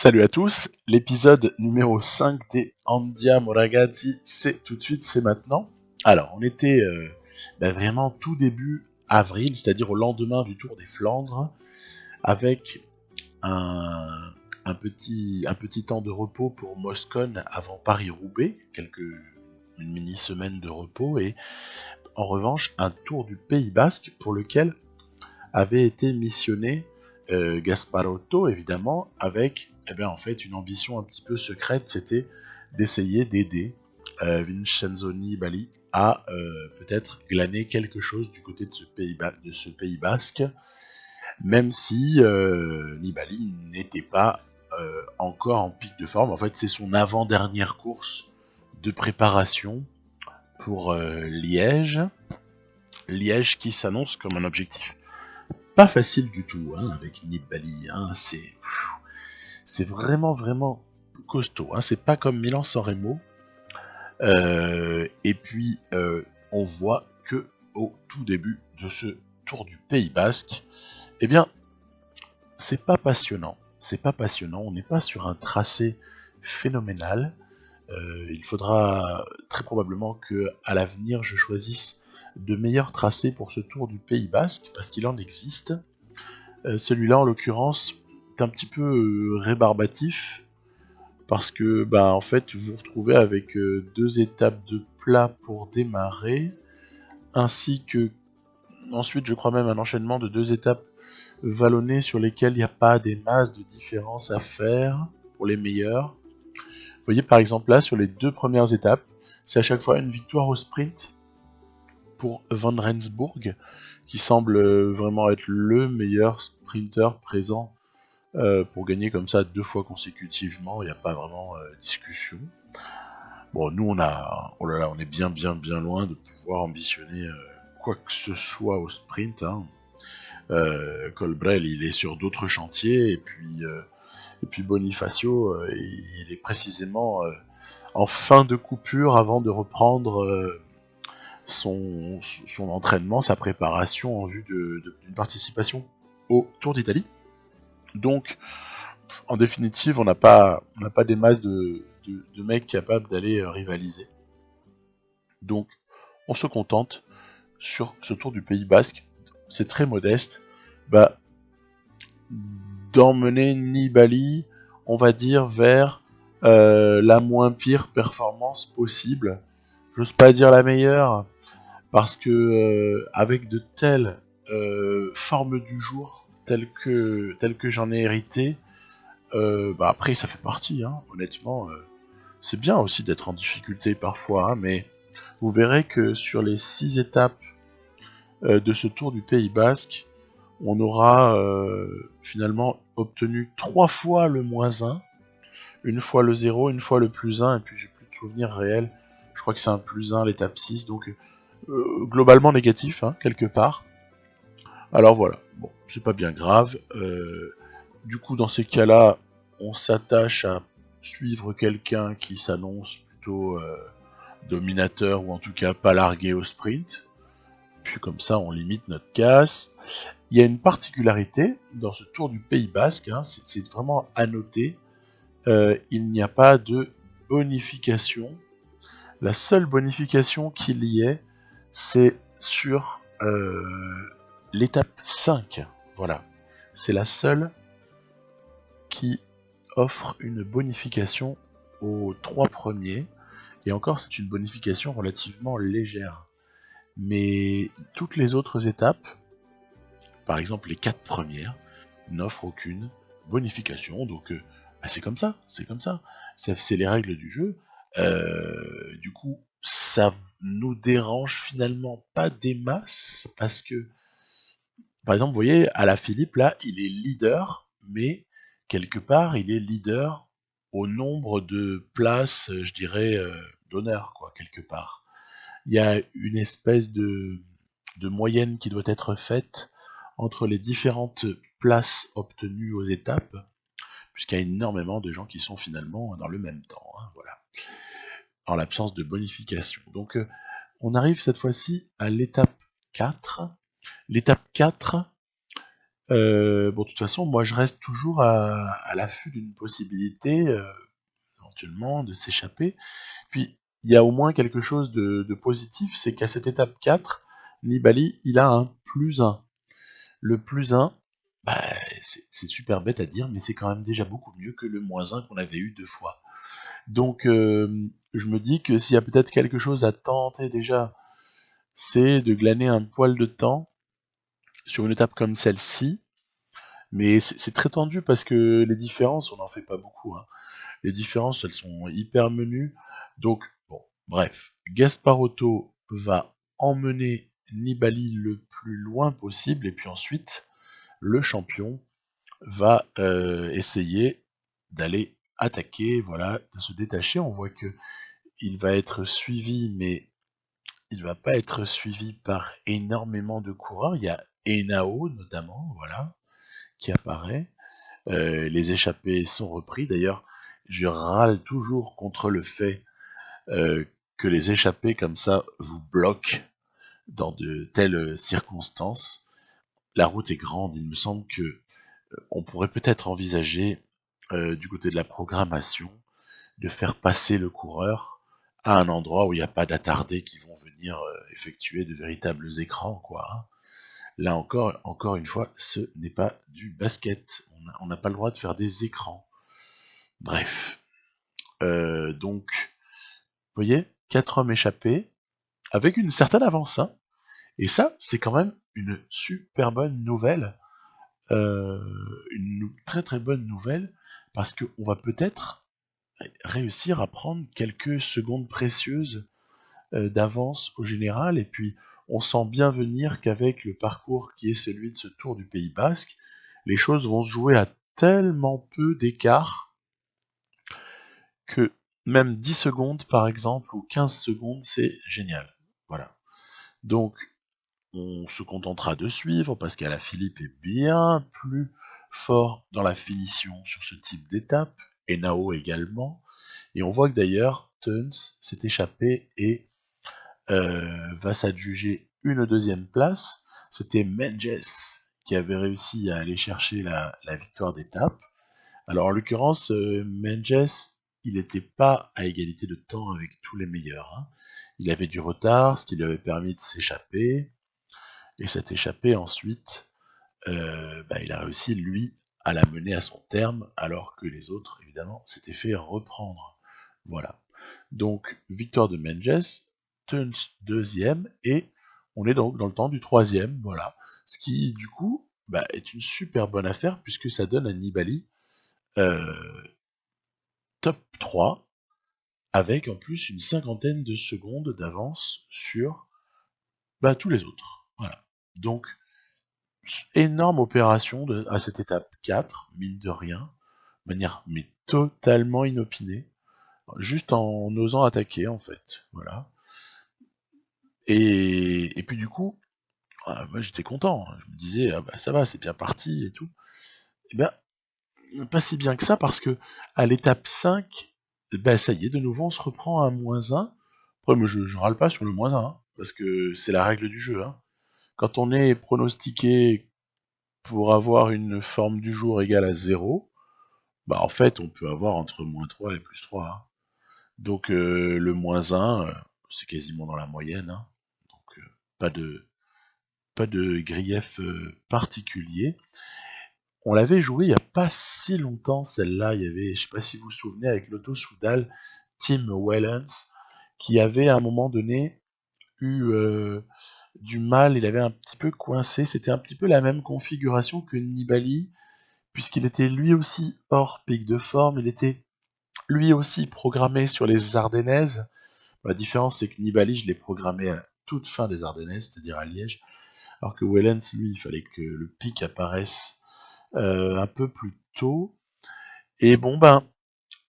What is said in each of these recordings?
Salut à tous, l'épisode numéro 5 des Andiamo Ragazzi, c'est tout de suite, c'est maintenant. Alors, on était vraiment tout début avril, c'est-à-dire au lendemain du Tour des Flandres, avec un, un petit temps de repos pour Moscone avant Paris-Roubaix, une mini-semaine de repos, et en revanche, un Tour du Pays Basque pour lequel avait été missionné Gasparotto, évidemment, avec en fait une ambition un petit peu secrète, c'était d'essayer d'aider Vincenzo Nibali à peut-être glaner quelque chose du côté de ce pays basque, même si Nibali n'était pas encore en pic de forme. En fait, c'est son avant-dernière course de préparation pour Liège. Liège qui s'annonce comme un objectif pas facile du tout, hein, avec Nibali, hein, c'est vraiment costaud, hein, c'est pas comme Milan-San Remo. Et puis on voit que au tout début de ce Tour du Pays Basque, eh bien c'est pas passionnant, on n'est pas sur un tracé phénoménal. Il faudra très probablement que à l'avenir je choisisse de meilleurs tracés pour ce Tour du Pays Basque, parce qu'il en existe. Celui-là, en l'occurrence, est un petit peu rébarbatif, parce que, en fait, vous vous retrouvez avec 2 étapes de plat pour démarrer, ainsi que, ensuite, je crois même un enchaînement de 2 étapes vallonnées sur lesquelles il n'y a pas des masses de différence à faire pour les meilleurs. Vous voyez, par exemple, là, sur les 2 premières étapes, c'est à chaque fois une victoire au sprint pour Van Rensburg, qui semble vraiment être le meilleur sprinter présent pour gagner comme ça 2 fois consécutivement. Il n'y a pas vraiment discussion. Bon, nous on est bien loin de pouvoir ambitionner quoi que ce soit au sprint, hein. Colbrel il est sur d'autres chantiers, et puis Bonifacio il est précisément en fin de coupure avant de reprendre son entraînement, sa préparation en vue d'une participation au Tour d'Italie. Donc, en définitive, on n'a pas des masses de mecs capables d'aller rivaliser. Donc, on se contente sur ce Tour du Pays Basque, c'est très modeste, d'emmener Nibali, on va dire, vers la moins pire performance possible. J'ose pas dire la meilleure, parce que avec de telles formes du jour telles que j'en ai hérité, après ça fait partie, hein, honnêtement, c'est bien aussi d'être en difficulté parfois, hein, mais vous verrez que sur les 6 étapes de ce Tour du Pays Basque, on aura finalement obtenu 3 fois le -1, une fois le 0, une fois le +1, et puis j'ai plus de souvenirs réels, je crois que c'est un +1 l'étape 6, donc globalement négatif, hein, quelque part. Alors voilà, bon, c'est pas bien grave. Du coup, dans ces cas-là, on s'attache à suivre quelqu'un qui s'annonce plutôt dominateur, ou en tout cas pas largué au sprint. Puis comme ça, on limite notre casse. Il y a une particularité dans ce Tour du Pays Basque, hein, c'est vraiment à noter. Il n'y a pas de bonification. La seule bonification qu'il y ait, c'est sur l'étape 5. Voilà. C'est la seule qui offre une bonification aux 3 premiers. Et encore, c'est une bonification relativement légère. Mais toutes les autres étapes, par exemple les 4 premières, n'offrent aucune bonification. Donc c'est comme ça, c'est les règles du jeu. Du coup, ça nous dérange finalement pas des masses, parce que, par exemple, vous voyez, à la Philippe, là, il est leader, mais quelque part, il est leader au nombre de places, je dirais, d'honneur, quoi, quelque part. Il y a une espèce de moyenne qui doit être faite entre les différentes places obtenues aux étapes, puisqu'il y a énormément de gens qui sont finalement dans le même temps, hein, voilà, en l'absence de bonification. Donc on arrive cette fois-ci à l'étape 4. L'étape 4, Bon, de toute façon, moi je reste toujours à l'affût d'une possibilité, éventuellement, de s'échapper. Puis, il y a au moins quelque chose de positif, c'est qu'à cette étape 4, Nibali, il a un plus 1. Le plus 1, bah, c'est super bête à dire, mais c'est quand même déjà beaucoup mieux que le moins 1 qu'on avait eu 2 fois. Donc, je me dis que s'il y a peut-être quelque chose à tenter déjà, c'est de glaner un poil de temps sur une étape comme celle-ci. Mais c'est très tendu parce que les différences, on n'en fait pas beaucoup, hein. Les différences, elles sont hyper menues. Donc, bon, bref. Gasparotto va emmener Nibali le plus loin possible. Et puis ensuite, le champion va essayer d'aller attaquer, voilà, de se détacher. On voit que il va être suivi, mais il va pas être suivi par énormément de coureurs. Il y a Henao notamment, voilà, qui apparaît. Les échappés sont repris. D'ailleurs, je râle toujours contre le fait que les échappés comme ça vous bloquent dans de telles circonstances. La route est grande, il me semble que on pourrait peut-être envisager du côté de la programmation de faire passer le coureur à un endroit où il n'y a pas d'attardés qui vont venir effectuer de véritables écrans, quoi, hein. Là encore une fois, ce n'est pas du basket. On n'a pas le droit de faire des écrans. Bref. Donc, vous voyez, 4 hommes échappés, avec une certaine avance, hein. Et ça, c'est quand même une super bonne nouvelle. Une très très bonne nouvelle, parce qu'on va peut-être réussir à prendre quelques secondes précieuses d'avance au général, et puis on sent bien venir qu'avec le parcours qui est celui de ce Tour du Pays Basque, les choses vont se jouer à tellement peu d'écart que même 10 secondes par exemple, ou 15 secondes, c'est génial. Voilà. Donc on se contentera de suivre parce qu'Alaphilippe est bien plus fort dans la finition sur ce type d'étape, et Nao également. Et on voit que d'ailleurs Teuns s'est échappé et va s'adjuger une deuxième place. C'était Menges qui avait réussi à aller chercher la victoire d'étape. Alors en l'occurrence, Menges, il n'était pas à égalité de temps avec tous les meilleurs, hein. Il avait du retard, ce qui lui avait permis de s'échapper. Et cette échappée ensuite, il a réussi lui à la mener à son terme, alors que les autres, évidemment, s'étaient fait reprendre. Voilà. Donc, victoire de Menges, Teuns deuxième, et on est donc dans le temps du troisième, voilà. Ce qui, du coup, est une super bonne affaire, puisque ça donne à Nibali euh, top 3, avec en plus une cinquantaine de secondes d'avance sur tous les autres. Voilà. Donc, énorme opération à cette étape 4, mine de rien, de manière mais totalement inopinée, juste en osant attaquer en fait. Voilà. Et puis du coup, moi j'étais content, je me disais ça va, c'est bien parti et tout. Et bien, pas si bien que ça parce que à l'étape 5, ça y est, de nouveau on se reprend à un moins 1. Après, moi je râle pas sur le moins 1, hein, parce que c'est la règle du jeu, hein. Quand on est pronostiqué pour avoir une forme du jour égale à 0, en fait, on peut avoir entre moins 3 et plus 3, hein. Donc, le moins 1, c'est quasiment dans la moyenne, hein. Donc, pas de, pas de grief particulier. On l'avait joué il n'y a pas si longtemps, celle-là. Il y avait, je sais pas si vous vous souvenez, avec l'Auto Soudal, Tim Wellens, qui avait à un moment donné eu du mal, il avait un petit peu coincé. C'était un petit peu la même configuration que Nibali, puisqu'il était lui aussi hors pic de forme, il était lui aussi programmé sur les Ardennaises. La différence, c'est que Nibali, je l'ai programmé à toute fin des Ardennaises, c'est-à-dire à Liège, alors que Wellens, lui, il fallait que le pic apparaisse un peu plus tôt. Et bon,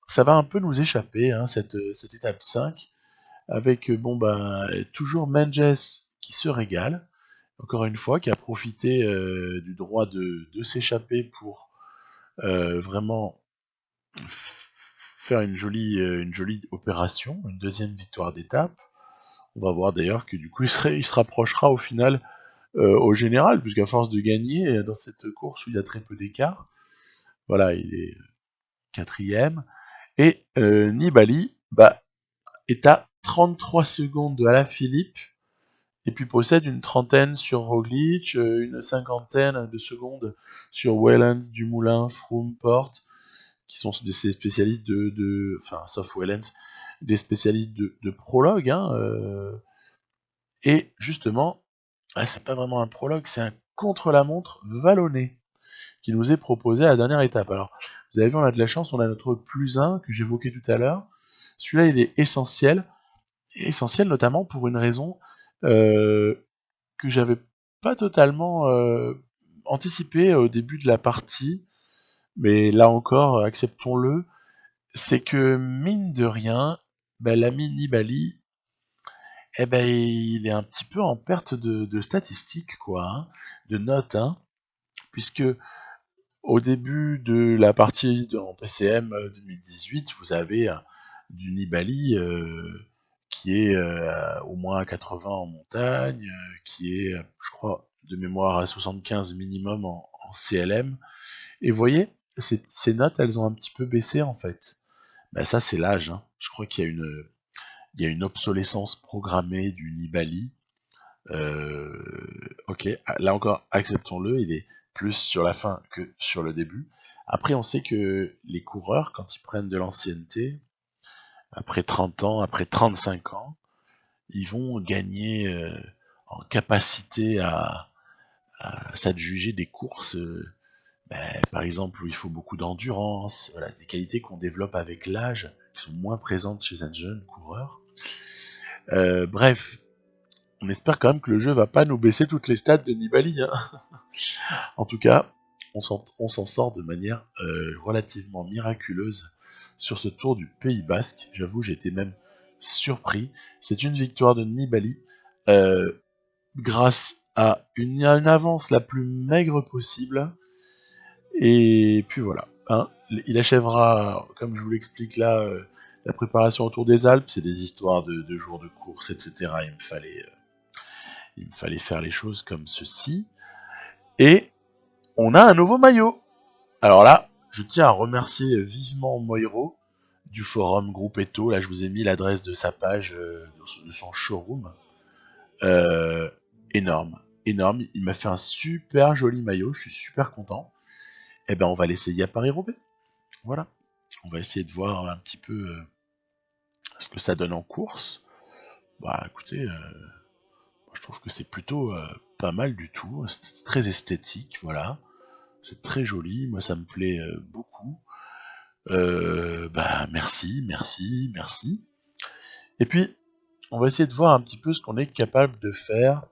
ça va un peu nous échapper, hein, cette étape 5, avec toujours Menges qui se régale, encore une fois, qui a profité du droit de s'échapper pour vraiment faire une jolie opération, une deuxième victoire d'étape. On va voir d'ailleurs que du coup il se rapprochera au final au général, puisqu'à force de gagner dans cette course où il y a très peu d'écart, voilà, il est quatrième. Et Nibali est à 33 secondes de Alaphilippe, et puis possède une trentaine sur Roglic, une cinquantaine de secondes sur Wellens, Dumoulin, Froome, Porte, qui sont des spécialistes enfin, sauf Wellens, des spécialistes de prologue, hein, et justement, c'est pas vraiment un prologue, c'est un contre-la-montre vallonné qui nous est proposé à la dernière étape. Alors, vous avez vu, on a de la chance, on a notre plus 1 que j'évoquais tout à l'heure. Celui-là, il est essentiel notamment pour une raison que j'avais pas totalement anticipée au début de la partie, mais là encore, acceptons-le, c'est que mine de rien, l'ami Nibali, il est un petit peu en perte de statistiques, quoi, hein, de notes, hein, puisque au début de la partie en PCM 2018, vous avez du Nibali qui est au moins à 80 en montagne, qui est, je crois, de mémoire à 75 minimum en CLM. Et vous voyez, ces notes, elles ont un petit peu baissé en fait. Ça, c'est l'âge. Hein. Je crois qu'il y a une obsolescence programmée du Nibali. Ok, là encore, acceptons-le, il est plus sur la fin que sur le début. Après, on sait que les coureurs, quand ils prennent de l'ancienneté, après 30 ans, après 35 ans, ils vont gagner en capacité à s'adjuger des courses, par exemple, où il faut beaucoup d'endurance, voilà, des qualités qu'on développe avec l'âge, qui sont moins présentes chez un jeune coureur. Bref, on espère quand même que le jeu va pas nous baisser toutes les stats de Nibali. Hein. En tout cas, on s'en sort de manière relativement miraculeuse sur ce tour du Pays Basque. J'avoue, j'ai été même surpris. C'est une victoire de Nibali euh, grâce à une avance la plus maigre possible. Et puis voilà. Hein. Il achèvera, comme je vous l'explique là, la préparation autour des Alpes. C'est des histoires de jours de course, etc. Il me fallait faire les choses comme ceci. Et on a un nouveau maillot. Alors là, je tiens à remercier vivement Moiro du forum Groupetto. Là, je vous ai mis l'adresse de sa page, de son showroom. Euh, énorme, énorme. Il m'a fait un super joli maillot. Je suis super content. Eh ben, on va l'essayer à Paris-Roubaix. Voilà. On va essayer de voir un petit peu ce que ça donne en course. Écoutez, je trouve que c'est plutôt pas mal du tout. C'est très esthétique, voilà. C'est très joli. Moi, ça me plaît beaucoup. Merci, merci, merci. Et puis, on va essayer de voir un petit peu ce qu'on est capable de faire,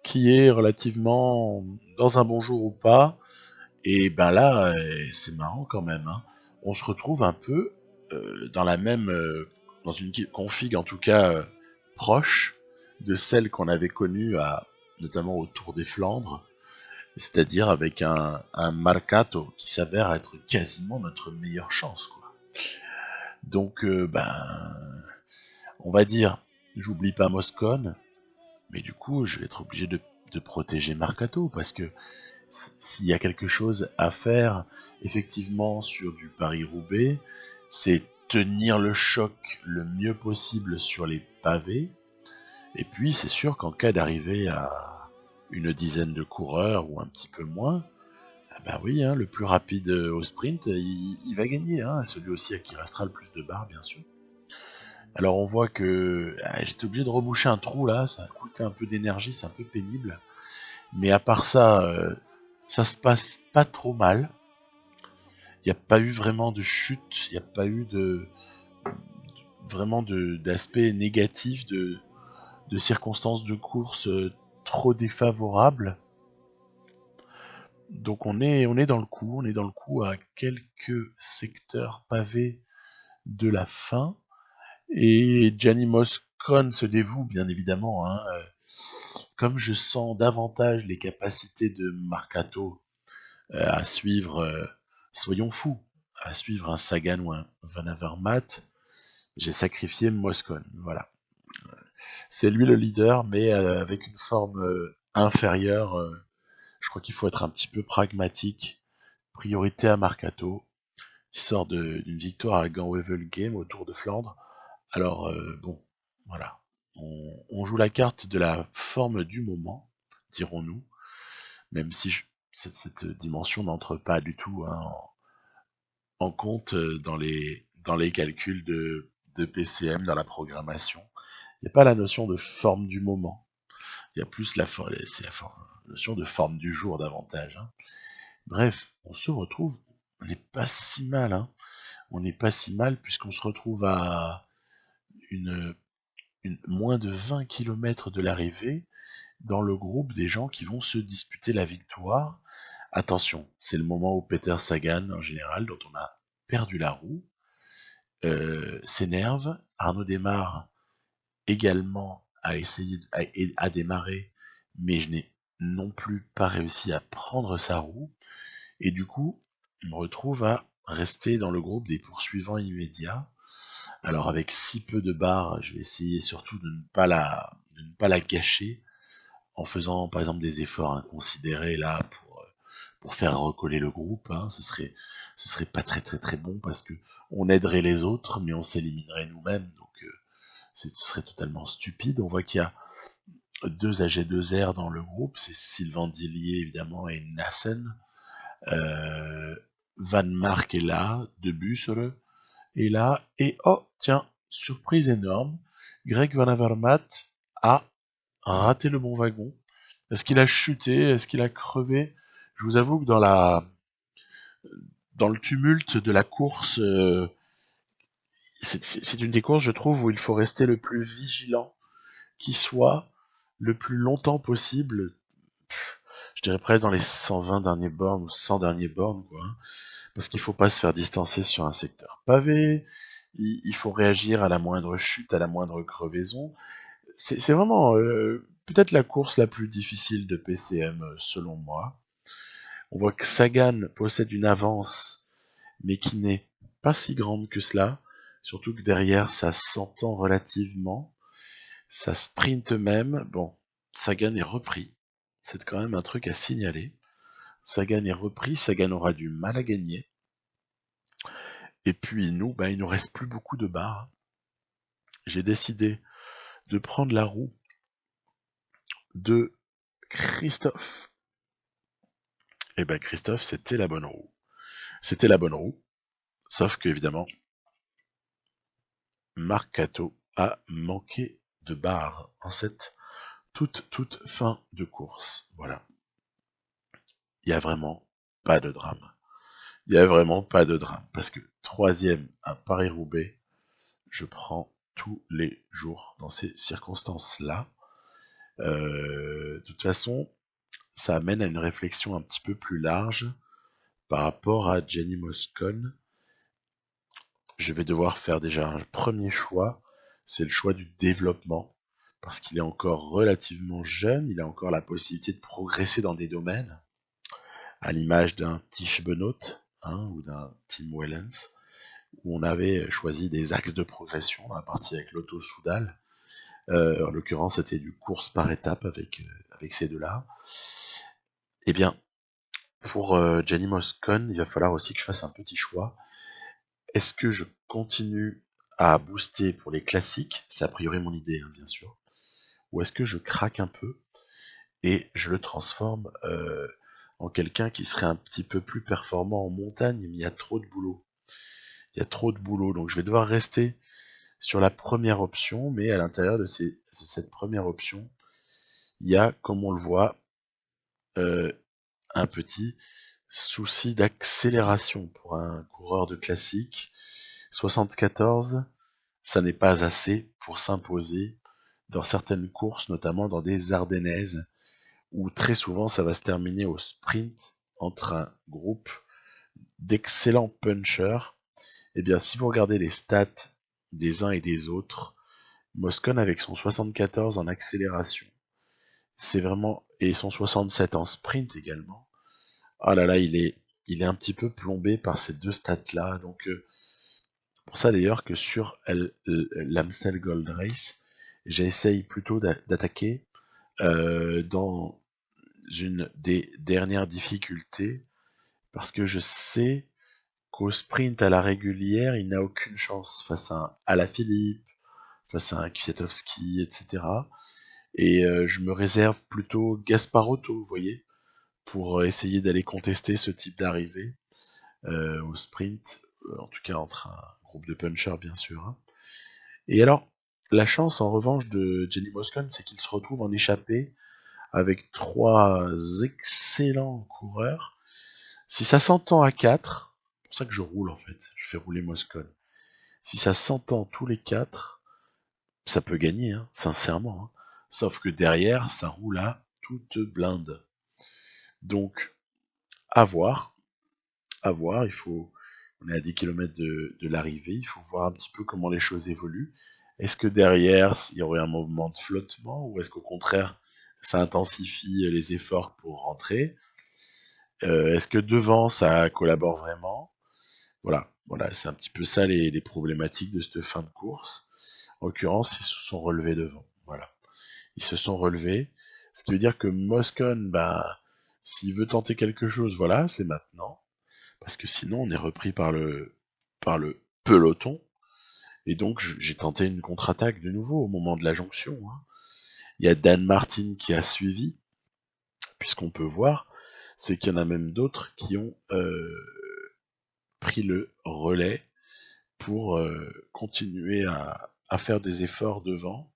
qui est relativement dans un bon jour ou pas. Et là, c'est marrant quand même. Hein. On se retrouve un peu dans la même, dans une config en tout cas proche de celle qu'on avait connue notamment au Tour des Flandres, c'est-à-dire avec un Marcato qui s'avère être quasiment notre meilleure chance, quoi. Donc, on va dire, j'oublie pas Moscone, mais du coup, je vais être obligé de protéger Marcato, parce que s'il y a quelque chose à faire, effectivement, sur du Paris-Roubaix, c'est tenir le choc le mieux possible sur les pavés, et puis c'est sûr qu'en cas d'arriver à une dizaine de coureurs, ou un petit peu moins, oui, hein, le plus rapide au sprint, il va gagner, hein, celui aussi à qui restera le plus de barres, bien sûr. Alors on voit que j'étais obligé de reboucher un trou là, ça a coûté un peu d'énergie, c'est un peu pénible. Mais à part ça, ça se passe pas trop mal. Il n'y a pas eu vraiment de chute, il n'y a pas eu vraiment d'aspect négatif, de circonstances de course trop défavorables. Donc on est dans le coup, à quelques secteurs pavés de la fin. Et Gianni Moscone se dévoue, bien évidemment. Hein, comme je sens davantage les capacités de Marcato à suivre, soyons fous, à suivre un Sagan ou un Van Avermaet, j'ai sacrifié Moscone. Voilà. C'est lui le leader, mais avec une forme inférieure. Je crois qu'il faut être un petit peu pragmatique. Priorité à Marcato, qui sort d'une victoire à Gand-Wevelgem au Tour de Flandre. Alors, bon, voilà. On joue la carte de la forme du moment, dirons-nous, même si cette dimension n'entre pas du tout hein, en compte dans les calculs de PCM, dans la programmation. Il n'y a pas la notion de forme du moment. Il y a plus c'est la notion de forme du jour davantage. Hein. Bref, on se retrouve, on n'est pas si mal. Hein. On n'est pas si mal puisqu'on se retrouve à une, moins de 20 km de l'arrivée dans le groupe des gens qui vont se disputer la victoire. Attention, c'est le moment où Peter Sagan, en général, dont on a perdu la roue, s'énerve. Arnaud démarre également à démarrer, mais je n'ai non plus pas réussi à prendre sa roue. Et du coup, je me retrouve à rester dans le groupe des poursuivants immédiats. Alors avec si peu de barres, je vais essayer surtout de ne pas la gâcher en faisant par exemple des efforts inconsidérés là pour faire recoller le groupe. Hein. Ce serait pas très très très bon parce que on aiderait les autres, mais on s'éliminerait nous-mêmes. Donc ce serait totalement stupide. On voit qu'il y a deux AG2R dans le groupe, c'est Sylvain Dillier évidemment et Nassen. Van Mark est là, De Bussere est là, et oh tiens, surprise énorme, Greg Van Avermaet a raté le bon wagon. Est-ce qu'il a chuté? Est-ce qu'il a crevé? Je vous avoue que dans le tumulte de la course, c'est une des courses, je trouve, où il faut rester le plus vigilant qui soit, le plus longtemps possible. Je dirais presque dans les 120 derniers bornes ou 100 derniers bornes, quoi. Hein, parce qu'il faut pas se faire distancer sur un secteur pavé. Il faut réagir à la moindre chute, à la moindre crevaison. C'est vraiment peut-être la course la plus difficile de PCM selon moi. On voit que Sagan possède une avance, mais qui n'est pas si grande que cela. Surtout que derrière, ça s'entend relativement. Ça sprint même. Bon, Sagan est repris. C'est quand même un truc à signaler. Sagan est repris, Sagan aura du mal à gagner. Et puis nous, bah, il nous reste plus beaucoup de barres. J'ai décidé de prendre la roue de Christophe. Et ben Christophe, c'était la bonne roue. C'était la bonne roue. Sauf que évidemment, Marc Cato a manqué de barres en cette toute fin de course. Voilà. Il y a vraiment pas de drame. Il y a vraiment pas de drame. Parce que troisième à Paris-Roubaix, je prends tous les jours dans ces circonstances-là. De toute façon, ça amène à une réflexion un petit peu plus large par rapport à Jenny Moscon. Je vais devoir faire déjà un premier choix, c'est le choix du développement, parce qu'il est encore relativement jeune, il a encore la possibilité de progresser dans des domaines, à l'image d'un Tish Benoît hein, ou d'un Tim Wellens, où on avait choisi des axes de progression dans la partie avec l'Auto Soudal. En l'occurrence, c'était du course par étape avec ces deux-là. Eh bien, pour Jenny Moscon, il va falloir aussi que je fasse un petit choix. Est-ce que je continue à booster pour les classiques? C'est a priori mon idée, hein, bien sûr. Ou est-ce que je craque un peu et je le transforme en quelqu'un qui serait un petit peu plus performant en montagne, mais il y a trop de boulot. Il y a trop de boulot, donc je vais devoir rester sur la première option, mais à l'intérieur de cette première option, il y a, comme on le voit, un petit souci d'accélération pour un coureur de classique. 74, ça n'est pas assez pour s'imposer dans certaines courses, notamment dans des Ardennaises, où très souvent ça va se terminer au sprint entre un groupe d'excellents punchers. Eh bien, si vous regardez les stats des uns et des autres, Moscon avec son 74 en accélération, c'est vraiment et son 67 en sprint également. Ah là là, il est un petit peu plombé par ces deux stats-là. Donc pour ça d'ailleurs que sur l'Amstel Gold Race, J'essaye plutôt d'attaquer dans une des dernières difficultés parce que je sais qu'au sprint à la régulière, il n'a aucune chance face à un Alaphilippe, face à un Kwiatkowski, etc. Et je me réserve plutôt Gasparotto, vous voyez, pour essayer d'aller contester ce type d'arrivée au sprint, en tout cas entre un groupe de punchers bien sûr. Hein. Et alors, la chance en revanche de Jenny Moscon, c'est qu'il se retrouve en échappée avec 3 excellents coureurs. Si ça s'entend à 4, c'est pour ça que je roule en fait, je fais rouler Moscon. Si ça s'entend tous les 4, ça peut gagner, hein, sincèrement. Hein. Sauf que derrière, ça roule à toute blinde. Donc, à voir, il faut, on est à 10 km de l'arrivée, il faut voir un petit peu comment les choses évoluent. Est-ce que derrière, il y aurait un mouvement de flottement, ou est-ce qu'au contraire, ça intensifie les efforts pour rentrer? Est-ce que devant, ça collabore vraiment? Voilà, c'est un petit peu ça les problématiques de cette fin de course. En l'occurrence, ils se sont relevés devant. Voilà. Ils se sont relevés. Ce qui veut dire que Moscon, bah, s'il veut tenter quelque chose, voilà, c'est maintenant. Parce que sinon, on est repris par le peloton. Et donc, j'ai tenté une contre-attaque de nouveau au moment de la jonction. Hein. Il y a Dan Martin qui a suivi, puisqu'on peut voir, c'est qu'il y en a même d'autres qui ont pris le relais pour continuer à faire des efforts devant.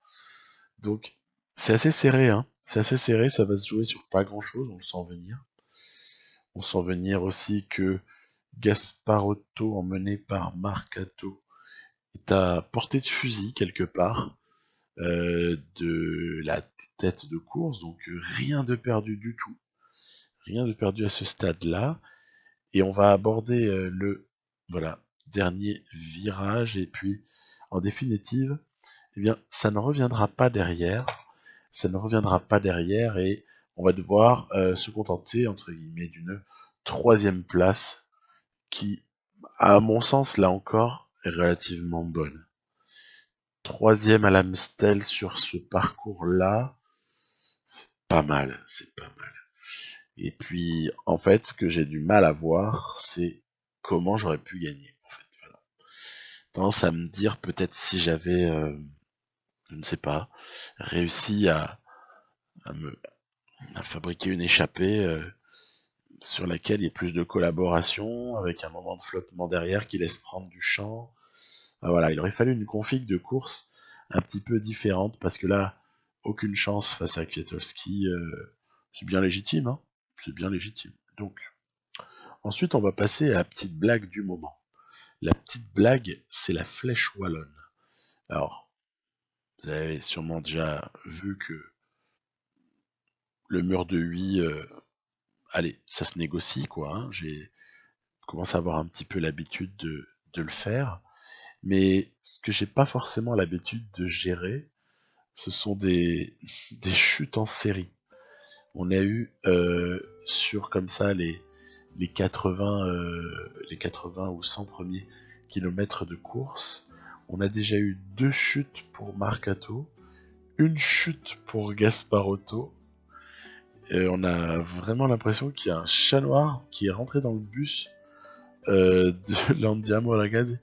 Donc, c'est assez serré, hein. C'est assez serré, ça va se jouer sur pas grand chose, on le sent venir. On sent venir aussi que Gasparotto, emmené par Marcato, est à portée de fusil quelque part de la tête de course, donc rien de perdu du tout. Rien de perdu à ce stade-là. Et on va aborder le voilà, dernier virage, et puis en définitive, eh bien, ça ne reviendra pas derrière. Ça ne reviendra pas derrière et on va devoir se contenter, entre guillemets, d'une 3e place qui, à mon sens, là encore, est relativement bonne. 3e à l'Amstel sur ce parcours-là, c'est pas mal, c'est pas mal. Et puis, en fait, ce que j'ai du mal à voir, c'est comment j'aurais pu gagner. En fait, voilà. Tendance à me dire peut-être si j'avais, je ne sais pas, réussi à fabriquer une échappée sur laquelle il y ait plus de collaboration, avec un moment de flottement derrière qui laisse prendre du champ. Ah, voilà, il aurait fallu une config de course un petit peu différente, parce que là, aucune chance face à Kwiatkowski, c'est bien légitime, hein, c'est bien légitime. Donc, ensuite, on va passer à la petite blague du moment. La petite blague, c'est la flèche wallonne. Alors, vous avez sûrement déjà vu que le mur de Huy, allez, ça se négocie, quoi. Hein. J'ai commencé à avoir un petit peu l'habitude de le faire. Mais ce que j'ai pas forcément l'habitude de gérer, ce sont des chutes en série. On a eu sur comme ça les 80 ou 100 premiers kilomètres de course, on a déjà eu 2 chutes pour Marcato, une chute pour Gasparotto. On a vraiment l'impression qu'il y a un chat noir qui est rentré dans le bus de l'Andiamo Ragazzi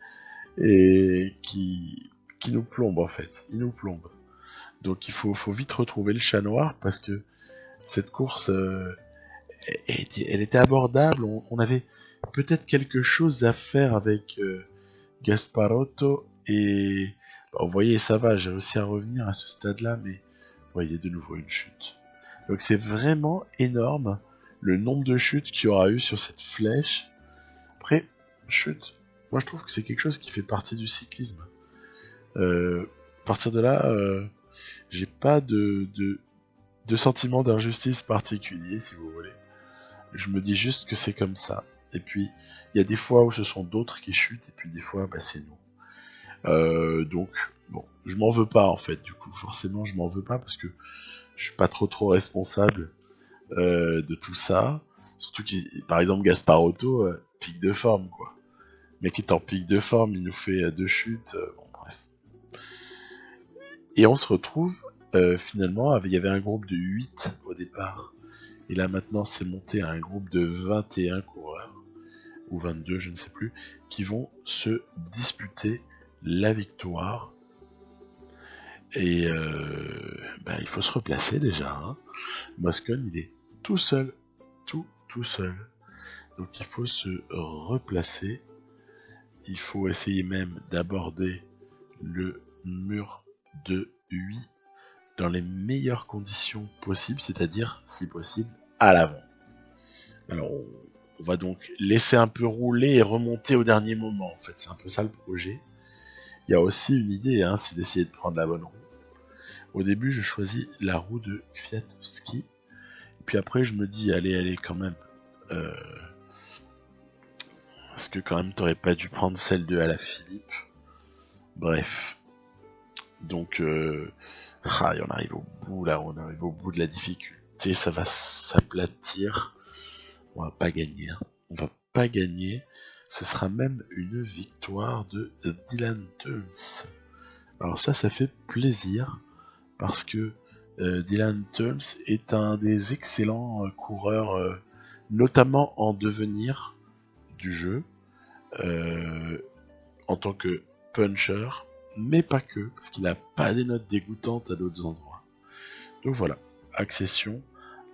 et qui nous plombe en fait. Il nous plombe. Donc il faut vite retrouver le chat noir, parce que cette course, elle était abordable. On avait peut-être quelque chose à faire avec Gasparotto et vous voyez, ça va, j'ai réussi à revenir à ce stade-là, mais vous voyez de nouveau une chute. Donc c'est vraiment énorme le nombre de chutes qu'il y aura eu sur cette flèche. Après, chute, moi je trouve que c'est quelque chose qui fait partie du cyclisme. À partir de là, j'ai pas de sentiment d'injustice particulier, si vous voulez. Je me dis juste que c'est comme ça. Et puis, il y a des fois où ce sont d'autres qui chutent, et puis des fois, bah, c'est nous. Donc, bon, je m'en veux pas, en fait, du coup. Forcément, je m'en veux pas, parce que je suis pas trop responsable de tout ça. Surtout que, par exemple, Gasparotto, pic de forme, quoi. Le mec est en pic de forme, il nous fait 2 chutes, bon, bref. Et on se retrouve finalement, il y avait un groupe de 8 au départ. Et là maintenant c'est monté à un groupe de 21 coureurs, ou 22 je ne sais plus, qui vont se disputer la victoire. Et il faut se replacer déjà. Hein. Moscone il est tout seul, tout seul. Donc il faut se replacer. Il faut essayer même d'aborder le mur de 8 dans les meilleures conditions possibles, c'est-à-dire, si possible, à l'avant. Alors, on va donc laisser un peu rouler et remonter au dernier moment. En fait, c'est un peu ça le projet. Il y a aussi une idée, hein, c'est d'essayer de prendre la bonne roue. Au début, je choisis la roue de Kwiatkowski. Puis après, je me dis, allez, quand même. Parce que quand même, t'aurais pas dû prendre celle de Alaphilippe. Bref. Donc, on arrive au bout là, on arrive au bout de la difficulté, ça va s'aplatir. On va pas gagner. Hein. On va pas gagner. Ce sera même une victoire de Dylan Teuns. Alors ça fait plaisir parce que Dylan Teuns est un des excellents coureurs, notamment en devenir du jeu, en tant que puncher, mais pas que, parce qu'il n'a pas des notes dégoûtantes à d'autres endroits. Donc voilà, accession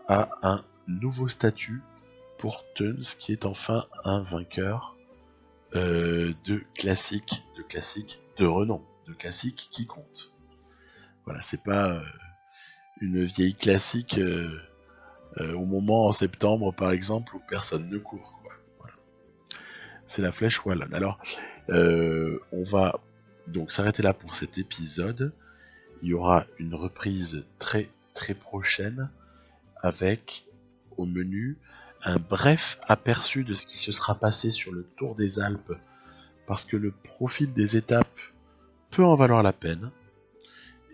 à un nouveau statut pour Teuns, qui est enfin un vainqueur de classique de renom, de classique qui compte. Voilà, c'est pas une vieille classique au moment en septembre par exemple où personne ne court. Quoi. Voilà. C'est la flèche wallonne. Alors, on va donc s'arrêter là pour cet épisode. Il y aura une reprise très très prochaine avec au menu un bref aperçu de ce qui se sera passé sur le Tour des Alpes, parce que le profil des étapes peut en valoir la peine.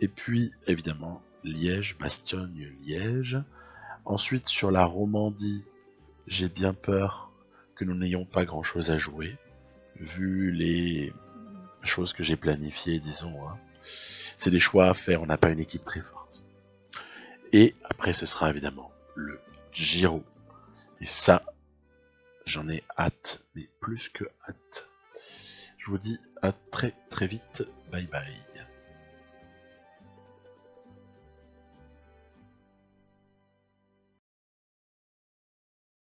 Et puis, évidemment, Liège, Bastogne-Liège. Ensuite, sur la Romandie, j'ai bien peur que nous n'ayons pas grand-chose à jouer, vu les choses que j'ai planifiées, disons. Hein. C'est des choix à faire, on n'a pas une équipe très forte. Et après, ce sera évidemment le Giro. Et ça, j'en ai hâte, mais plus que hâte. Je vous dis à très très vite. Bye bye.